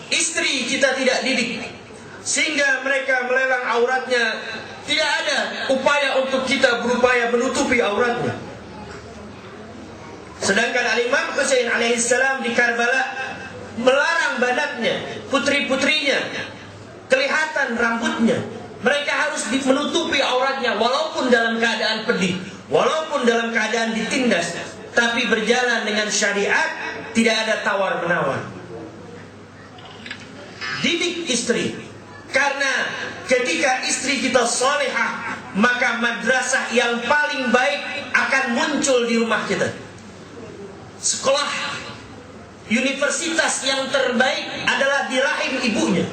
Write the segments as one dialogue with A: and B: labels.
A: istri kita tidak didik, sehingga mereka melelang auratnya. Tidak ada upaya untuk kita berupaya menutupi auratnya. Sedangkan Al-Imam Husain alaihissalam di Karbala melarang banatnya, putri-putrinya, kelihatan rambutnya. Mereka harus menutupi auratnya walaupun dalam keadaan pedih, walaupun dalam keadaan ditindas, tapi berjalan dengan syariat, tidak ada tawar-menawar. Didik istri, karena ketika istri kita salihah, maka madrasah yang paling baik akan muncul di rumah kita. Sekolah, universitas yang terbaik adalah di rahim ibunya.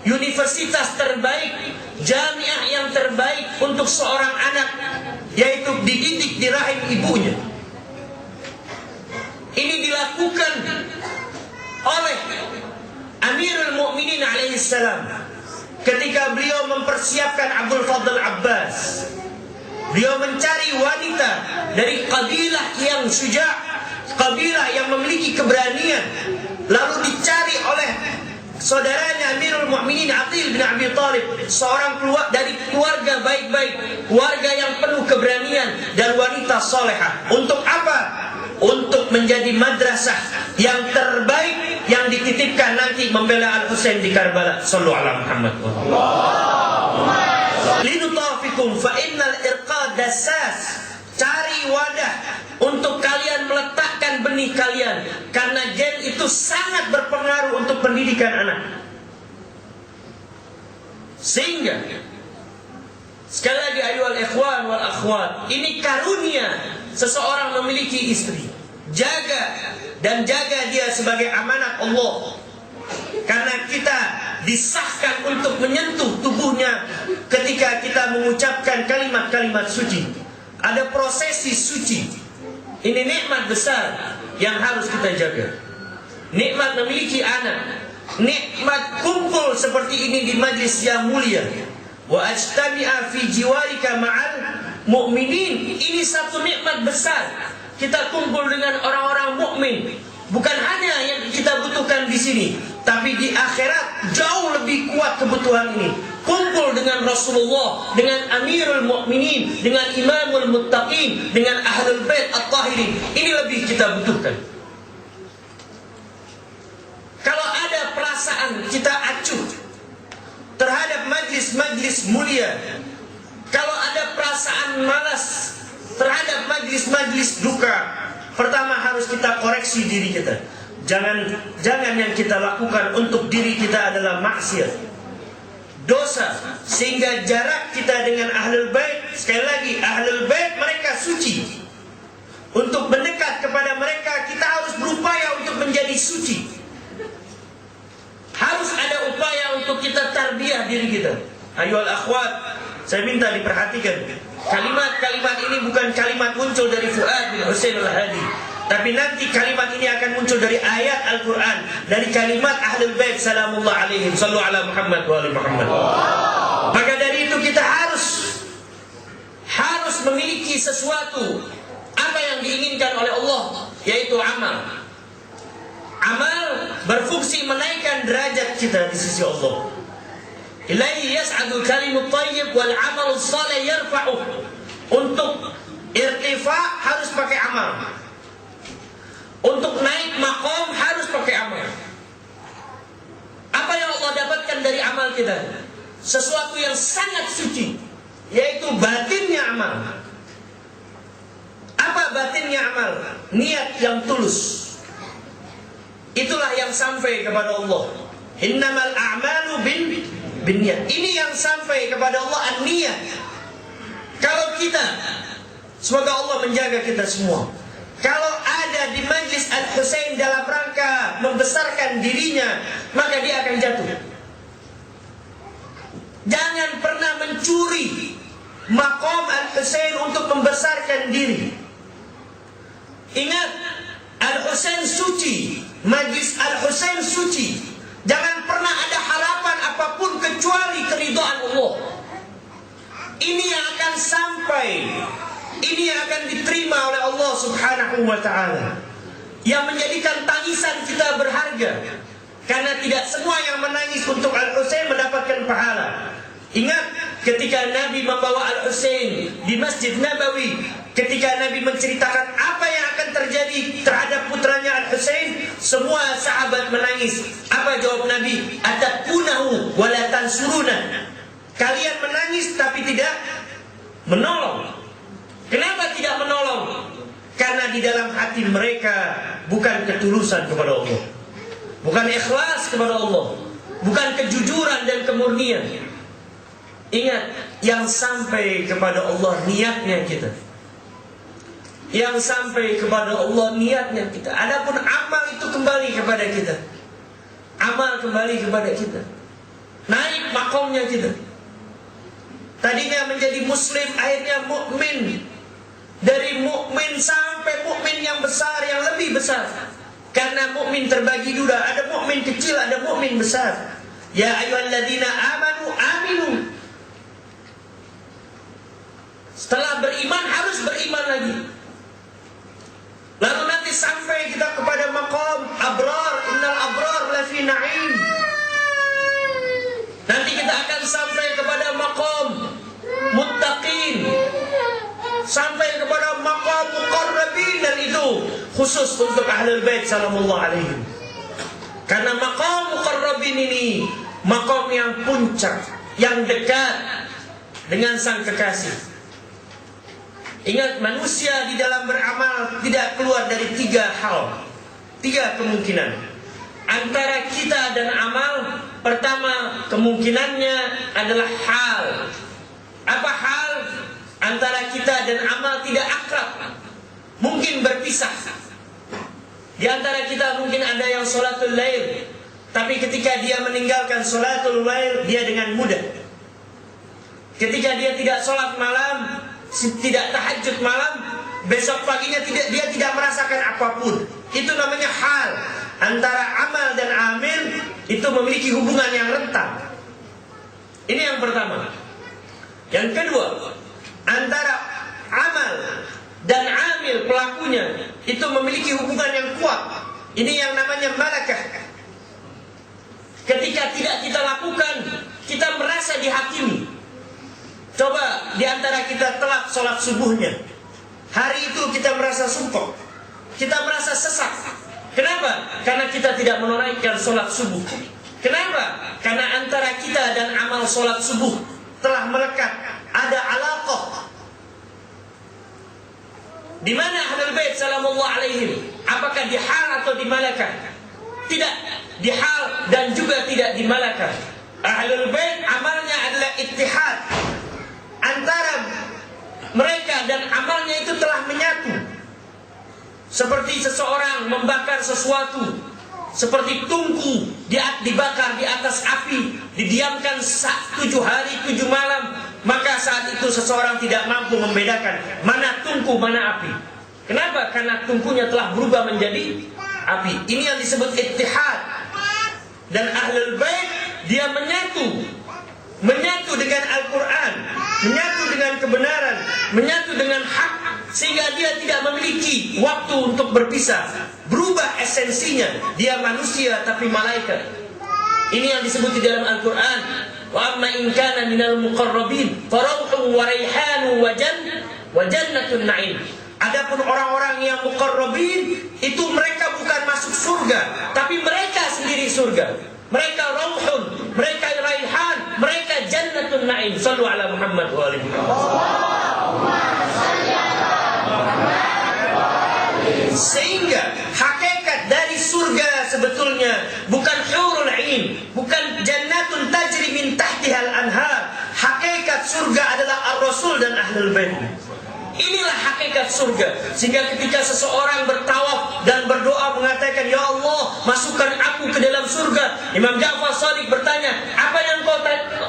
A: Universitas terbaik, jamiah yang terbaik untuk seorang anak, yaitu dididik di rahim ibunya. Ini dilakukan oleh Amirul Mukminin alaihissalam ketika beliau mempersiapkan Abdul Fadl Abbas. Beliau mencari wanita dari kabilah yang syuja', kabilah yang memiliki keberanian, lalu dicari oleh saudaranya Amirul Mukminin Aqil bin Abi Thalib, seorang dari keluarga baik-baik, keluarga yang penuh keberanian dan wanita salehah. Untuk apa? Untuk menjadi madrasah yang terbaik yang dititipkan nanti membela Al-Husain di Karbala. Sallu ala Muhammad. Linutafikum fa innal irqad dassas. Cari wadah untuk kalian meletakkan benih kalian, karena gen itu sangat berpengaruh untuk pendidikan anak. Sehingga sekali lagi ayyuhal ikhwan wal akhwat, ini karunia seseorang memiliki istri. Jaga dan jaga dia sebagai amanat Allah. Karena kita disahkan untuk menyentuh tubuhnya ketika kita mengucapkan kalimat-kalimat suci. Ada prosesi suci. Ini nikmat besar yang harus kita jaga. Nikmat memiliki anak, nikmat kumpul seperti ini di majlis yang mulia. Wa ajtami'a fi jiwarika ma'al mu'minin. Ini satu nikmat besar. Kita kumpul dengan orang-orang mukmin. Bukan hanya yang kita butuhkan di sini, tapi di akhirat jauh lebih kuat kebutuhan ini. Kumpul dengan Rasulullah, dengan Amirul Mukminin, dengan Imamul Muttaqin, dengan Ahlul Bait At-Tahirin. Ini lebih kita butuhkan. Kalau ada perasaan kita acuh terhadap majlis-majlis mulia, kalau ada perasaan malas terhadap majlis-majlis duka, pertama harus kita koreksi diri kita. Jangan yang kita lakukan untuk diri kita adalah maksiat, dosa, sehingga jarak kita dengan Ahlul Bait. Sekali lagi, Ahlul Bait mereka suci. Untuk mendekat kepada mereka, kita harus berupaya untuk menjadi suci. Harus ada upaya untuk kita tarbiyah diri kita. Ayyuhal akhwat, saya minta diperhatikan. Kalimat-kalimat ini bukan kalimat muncul dari Fuad bin Husain al-Hadi, tapi nanti kalimat ini akan muncul dari ayat Al-Quran, dari kalimat Ahlul Bait salamullah alaihim. Sallu ala Muhammad wa ali Muhammad. Maka dari itu kita harus memiliki sesuatu apa yang diinginkan oleh Allah, yaitu amal. Amal berfungsi menaikkan derajat kita di sisi Allah. Ilaihi yas'adul kalimut thayyib wal amal salih yarfa'uh. Untuk irtifa harus pakai amal. Untuk naik maqam harus pakai amal. Apa yang Allah dapatkan dari amal kita? Sesuatu yang sangat suci, yaitu batinnya amal. Apa batinnya amal? Niat yang tulus. Itulah yang sampai kepada Allah. Innamal a'malu binniyat. Ini yang sampai kepada Allah, an-niyat. Kalau kita, semoga Allah menjaga kita semua, kalau ada di majlis Al-Husain dalam rangka membesarkan dirinya, maka dia akan jatuh. Jangan pernah mencuri maqam Al-Husain untuk membesarkan diri. Ingat, Al-Husain suci, majlis Al-Husain suci. Jangan pernah ada harapan apapun kecuali keridhaan Allah. Ini yang akan sampai, ini yang akan diterima oleh Allah Subhanahu wa ta'ala, yang menjadikan tangisan kita berharga. Karena tidak semua yang menangis untuk Al-Husain mendapatkan pahala. Ingat ketika Nabi membawa Al-Husain di Masjid Nabawi, ketika Nabi menceritakan apa yang akan terjadi terhadap putranya Al-Husain, semua sahabat menangis. Apa jawab Nabi? Atakunahu wala tansuruna. Kalian menangis tapi tidak menolong. Kenapa tidak menolong? Karena di dalam hati mereka bukan ketulusan kepada Allah, bukan ikhlas kepada Allah, bukan kejujuran dan kemurnian. Ingat, yang sampai kepada Allah niatnya kita. Yang sampai kepada Allah niatnya kita. Adapun amal itu kembali kepada kita. Amal kembali kepada kita. Naik makomnya kita. Tadinya menjadi muslim, akhirnya mukmin. Dari mukmin sampai mukmin yang besar, yang lebih besar. Karena mukmin terbagi dua, ada mukmin kecil, ada mukmin besar. Ya ayyuhalladzina amanu aminu. Setelah beriman harus beriman lagi. Lalu nanti sampai kita kepada maqam abrar, innal abrar lafi na'im. Nanti kita akan sampai kepada maqam muttaqin, sampai kepada maqam muqarrabin, dan itu khusus untuk ahlul bait sallallahu alaihi. Karena maqam muqarrabin ini maqam yang puncak, yang dekat dengan sang kekasih. Ingat, manusia di dalam beramal tidak keluar dari tiga hal, tiga kemungkinan. Antara kita dan amal, pertama kemungkinannya adalah hal. Apa hal? Antara kita dan amal tidak akrab, mungkin berpisah. Di antara kita mungkin ada yang sholatul lail, tapi ketika dia meninggalkan sholatul lail, dia dengan mudah. Ketika dia tidak sholat malam, tidak tahajud malam, besok paginya dia tidak merasakan apapun. Itu namanya hal. Antara amal dan amil itu memiliki hubungan yang rentan. Ini yang pertama. Yang kedua, antara amal dan amil pelakunya itu memiliki hubungan yang kuat. Ini yang namanya malakah. Ketika tidak kita lakukan, kita merasa dihakimi. Coba di antara kita telat sholat subuhnya, hari itu kita merasa sumpah, kita merasa sesak. Kenapa? Karena kita tidak menunaikan sholat subuh. Kenapa? Karena antara kita dan amal sholat subuh telah melekat, ada alaqah. Di mana ahlul bait sallallahu alaihim? Apakah di hal atau di malakah? Tidak, di hal dan juga tidak di malakah. Ahlul bait amalnya adalah ittihad. Antara mereka dan amalnya itu telah menyatu. Seperti seseorang membakar sesuatu, seperti tungku dibakar di atas api, didiamkan 7 hari 7 malam, maka saat itu seseorang tidak mampu membedakan mana tungku mana api. Kenapa? Karena tungkunya telah berubah menjadi api. Ini yang disebut ittihad. Dan ahlul bait dia menyatu dengan Al-Quran, menyatu dengan kebenaran, menyatu dengan hak, sehingga dia tidak memiliki waktu untuk berpisah. Berubah esensinya, dia manusia tapi malaikat. Ini yang disebut di dalam Al-Quran. Wa amma in kana minal muqarrabin farauhun wa raihanun wa jannatun na'im. Adapun orang-orang yang muqarrabin itu mereka bukan masuk surga, tapi mereka sendiri surga. Mereka rauhun, mereka raihan, mereka jannatun na'im. Sallu ala Muhammad wa alihi. Sehingga hakikat dari surga sebetulnya bukan hurul ain, bukan jannatun tajri min tahtihal anhar. Hakikat surga adalah ar-rasul dan ahlul bait. Inilah hakikat surga. Sehingga ketika seseorang bertawaf dan berdoa mengatakan, "Ya Allah, masukkan aku ke dalam surga." Imam Ja'far Shadiq bertanya, "Apa yang kau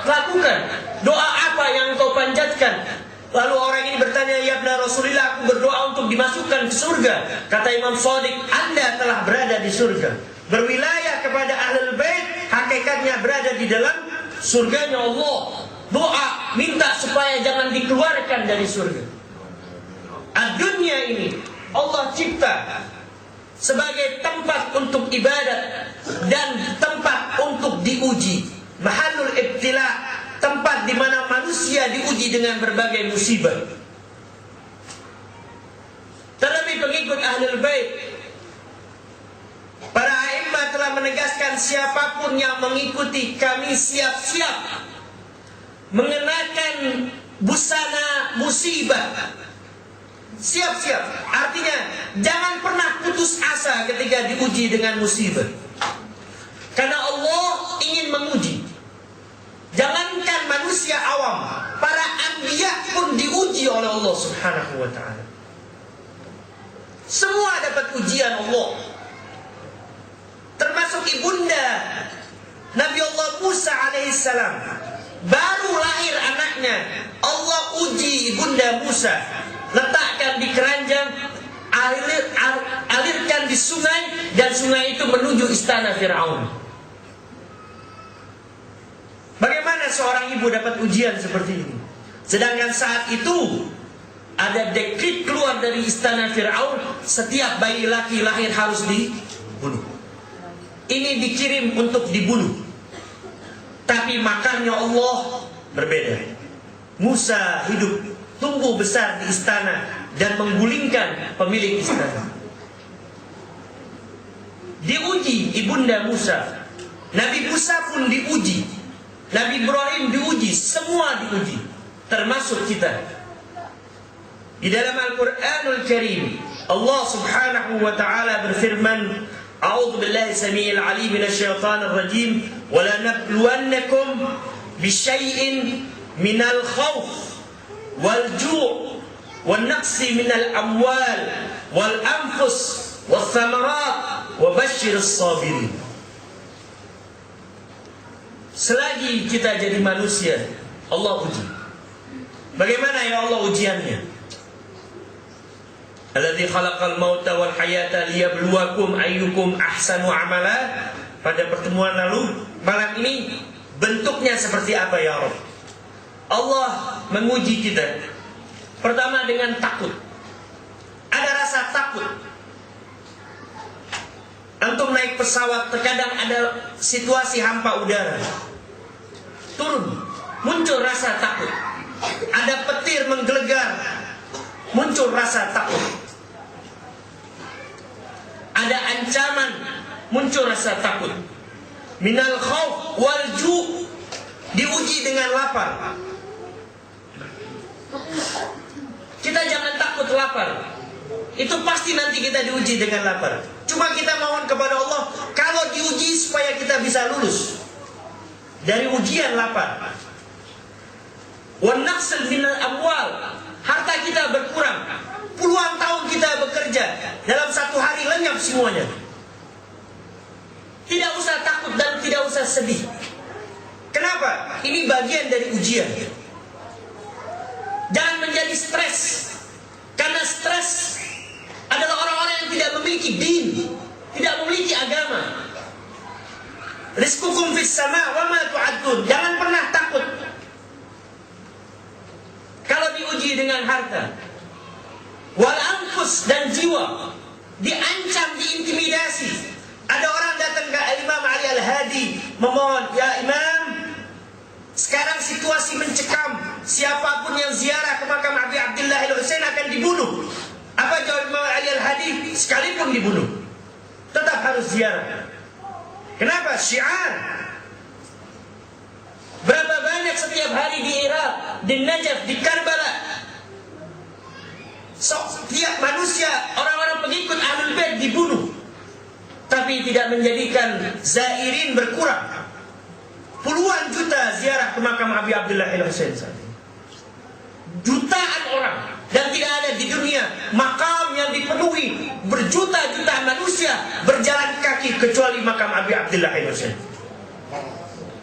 A: lakukan? Doa apa yang kau panjatkan?" Lalu orang ini bertanya, "Ya Ibn Rasulullah, aku berdoa untuk dimasukkan ke surga." Kata Imam Shadiq, "Anda telah berada di surga." Berwilayah kepada ahlul bait, hakikatnya berada di dalam surganya Allah. Doa, minta supaya jangan dikeluarkan dari surga. Dunia ini Allah cipta sebagai tempat untuk ibadat dan tempat diuji, mahallul ibtila, tempat di mana manusia diuji dengan berbagai musibah. Terlebih pengikut Ahlul Bait, para a'immah telah menegaskan siapapun yang mengikuti kami siap-siap mengenakan busana musibah. Siap-siap, artinya jangan pernah putus asa ketika diuji dengan musibah. Karena Allah ingin menguji. Jangankan manusia awam, para anbiya pun diuji oleh Allah Subhanahu wa ta'ala. Semua dapat ujian Allah. Termasuk ibunda Nabi Allah Musa alaihissalam. Baru lahir anaknya, Allah uji ibunda Musa. Letakkan di keranjang, alirkan di sungai, dan sungai itu menuju istana Fir'aun. Bagaimana seorang ibu dapat ujian seperti ini? Sedangkan saat itu ada dekret keluar dari istana Fir'aun, setiap bayi laki lahir harus dibunuh. Ini dikirim untuk dibunuh. Tapi makarnya Allah berbeda. Musa hidup, tumbuh besar di istana, dan menggulingkan pemilik istana. Diuji ibunda Musa. Nabi Musa pun diuji. Nabi Ibrahim diuji. Semua diuji. Termasuk kita. Di dalam Al-Quranul Karim, Allah Subhanahu wa ta'ala berfirman, A'udzu billahi samii'il 'aliim minasyaitonir rajiim, wa la nabluwannakum bisyai'in minal khauf wal ju' wan naqsi minal amwal wal anfus wath thamarat wa basyyiris sabirin. Selagi kita jadi manusia, Allah uji. Bagaimana ya Allah ujiannya? Alladzi khalaqal mauta wal hayata liyabluwakum ayyukum ahsanu amala. Pada pertemuan lalu, malam ini bentuknya seperti apa ya Rabb? Allah menguji kita. Pertama dengan takut. Ada rasa takut. Antum naik pesawat, terkadang ada situasi hampa udara. Turun, muncul rasa takut. Ada petir menggelegar, muncul rasa takut. Ada ancaman, muncul rasa takut. Minal khauf wal ju', diuji dengan lapar. Kita jangan takut lapar. Itu pasti nanti kita diuji dengan lapar. Cuma kita mohon kepada Allah, kalau diuji supaya kita bisa lulus dari ujian lapar. Wan naqsil minal amwal, harta kita berkurang. Puluhan tahun kita bekerja, dalam satu hari lenyap semuanya. Tidak usah takut dan tidak usah sedih. Kenapa? Ini bagian dari ujian. Jangan menjadi stres. Karena stres adalah orang-orang yang tidak memiliki din, tidak memiliki agama. Rizqukum fis sama' wa ma tu'adun. Jangan pernah takut kalau diuji dengan harta. Wal anfus, dan jiwa diancam, diintimidasi. Ada orang datang ke Imam Ali Al-Hadi memohon, ya Imam, sekarang situasi mencekam, siapapun yang ziarah ke makam Abi Abdullah Al-Husain akan dibunuh. Apa jawab Imam Ali Al-Hadi? Sekalipun dibunuh, tetap harus ziarah. Kenapa? Syiar. Berapa banyak setiap hari di Irak, di Najaf, di Karbala, setiap manusia, orang-orang pengikut Ahlul Bait dibunuh. Tapi tidak menjadikan zairin berkurang. Puluhan juta ziarah ke makam Abi Abdullah Al-Husain saat ini. Jutaan orang. Dan tidak ada di dunia makam yang dipenuhi berjuta-juta manusia berjalan kaki kecuali makam Abi Abdullah Al-Husain.